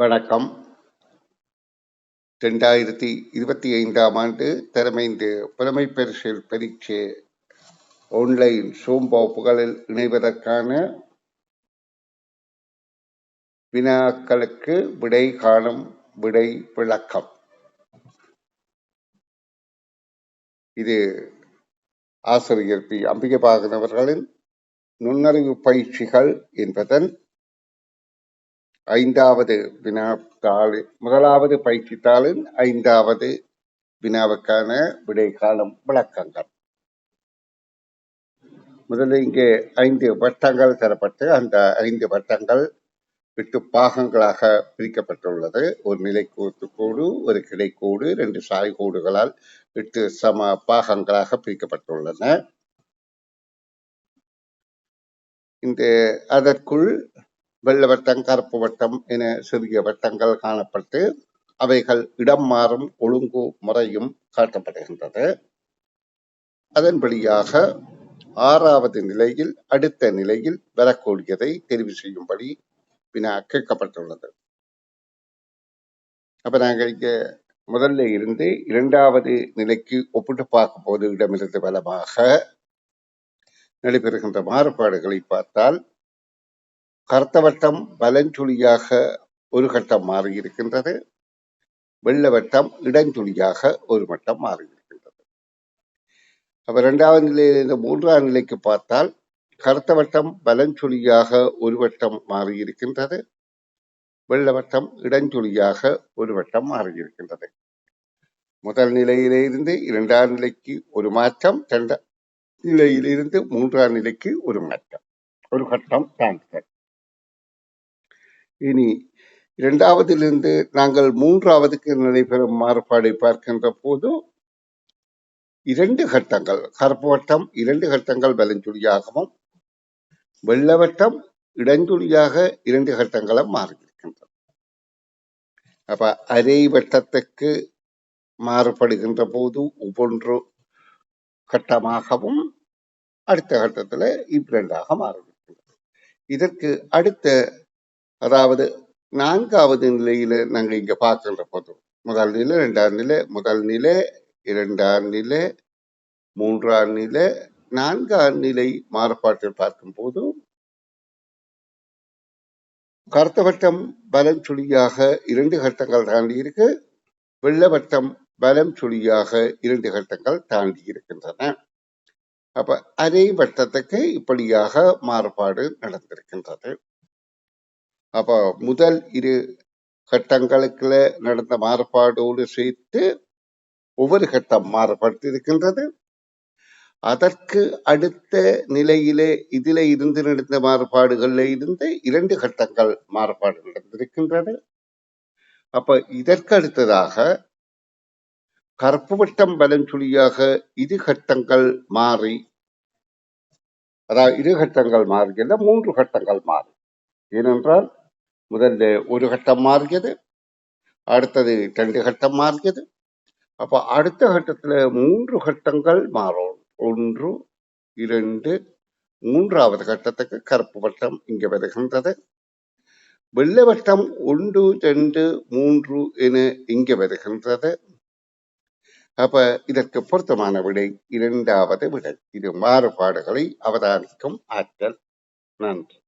வணக்கம். 2025ஆம் ஆண்டு திறமைந்து புலமை பரிசில் பரீட்சை ஆன்லைன் சூம் வகுப்புகளில் இணைவதற்கான வினாக்களுக்கு விடை காணும் விடை விளக்கம். இது ஆசிரியர் பி. அம்பிகைபாகன் அவர்களின் நுண்ணறிவு பயிற்சிகள் என்பதன் 5வது வினாத்தாள், முதலாவது பயிற்சித்தாளின் 5வது வினாவுக்கான விடை காணும் விளக்கங்கள். முதலில் இங்கே 5 வட்டங்கள் தரப்பட்டு அந்த 5 வட்டங்கள் 8 பாகங்களாக பிரிக்கப்பட்டுள்ளது. ஒரு நிலைக்கோடு, ஒரு கிடைக்கோடு, 2 சாய்கோடுகளால் 8 சம பாகங்களாக பிரிக்கப்பட்டுள்ளன. இந்த அதற்குள் வெள்ளை வட்டம், கருப்பு வட்டம் என சிறிய வட்டங்கள் காணப்பட்டு அவைகள் இடம் மாறும் ஒழுங்கு முறையும் காட்டப்படுகின்றது. அதன்படியாக 6வது நிலையில் அடுத்த நிலையில் வரக்கூடியதை தெரிவு செய்யும்படி வினா கேட்கப்பட்டுள்ளது. அப்ப நாங்கள் இங்க முதல்ல இருந்து 2வது நிலைக்கு ஒப்பிட்டு பார்க்கும் போது இடமிருந்து வலமாக நடைபெறுகின்ற மாறுபாடுகளை பார்த்தால், கருத்த வட்டம் வலஞ்சுழியாக ஒரு கட்டம் மாறியிருக்கின்றது, வெள்ளை வட்டம் இடஞ்சுழியாக ஒரு வட்டம் மாறியிருக்கின்றது. அப்ப 2வது நிலையிலிருந்து 3வது நிலைக்கு பார்த்தால், கருத்த வட்டம் வலஞ்சுழியாக ஒரு வட்டம் மாறியிருக்கின்றது, வெள்ளை வட்டம் இடஞ்சுழியாக ஒரு வட்டம் மாறியிருக்கின்றது. முதல் நிலையிலிருந்து 2வது நிலைக்கு ஒரு மாற்றம், 2வது நிலையிலிருந்து 3வது நிலைக்கு ஒரு மாற்றம், ஒரு கட்டம் தாண்டுதல். இனி 2வதிலிருந்து நாங்கள் 3வதுக்கு நடைபெறும் மாறுபாடை பார்க்கின்ற போது 2 கட்டங்கள், கருப்பு வட்டம் 2 கட்டங்கள் வலஞ்சுழியாகவும் வெள்ளை வட்டம் இடஞ்சுழியாக 2 கட்டங்களும் மாறியிருக்கின்றது. அப்ப அரை வட்டத்துக்கு மாறுபடுகின்ற போது ஒவ்வொன்று கட்டமாகவும் அடுத்த கட்டத்துல இவ்விரண்டாக மாறியிருக்கின்றது. இதற்கு அடுத்த, அதாவது 4வது நிலையில நாங்கள் இங்க பார்க்கின்ற போது முதல் நிலை, 2வது நிலை, முதல் நிலை, 2வது நிலை, 3வது நிலை, 4வது நிலை மாறுபாட்டில் பார்க்கும் போது கருத்த வட்டம் பலம் சுழியாக 2 கட்டங்கள் தாண்டி இருக்கு, வெள்ளை வட்டம் பலம் சுழியாக 2 கட்டங்கள் தாண்டி இருக்கின்றன. அப்ப அரை வட்டத்துக்கு இப்படியாக மாறுபாடு நடந்திருக்கின்றது. அப்ப முதல் 2 கட்டங்களுக்குள்ள நடந்த மாறுபாடோடு சேர்த்து ஒவ்வொரு கட்டம் மாறுபட்டிருக்கின்றது. அதற்கு அடுத்த நிலையிலே இதிலே இருந்து நடந்த மாறுபாடுகளில் இருந்து 2 கட்டங்கள் மாறுபாடு நடந்திருக்கின்றது. அப்ப இதற்கு அடுத்ததாக கருப்பு வட்டம் பலஞ்சுழியாக 2 கட்டங்கள் மாறி, அதாவது 2 கட்டங்கள் மாறியல்ல, 3 கட்டங்கள் மாறி. ஏனென்றால் முதல்ல ஒரு கட்டம் மாறியது, அடுத்தது 2 கட்டம் மாறியது. அப்ப அடுத்த கட்டத்துல 3 கட்டங்கள் மாறும். 1, 2, 3வது கட்டத்துக்கு கருப்பு வட்டம் இங்க வருகின்றது. வெள்ளை வட்டம் 1, 2, 3 என இங்க வருகின்றது. அப்ப இதற்கு பொருத்தமான விடை 2வது விடை. இது மாறுபாடுகளை அவதானிக்கும் ஆற்றல். நன்றி.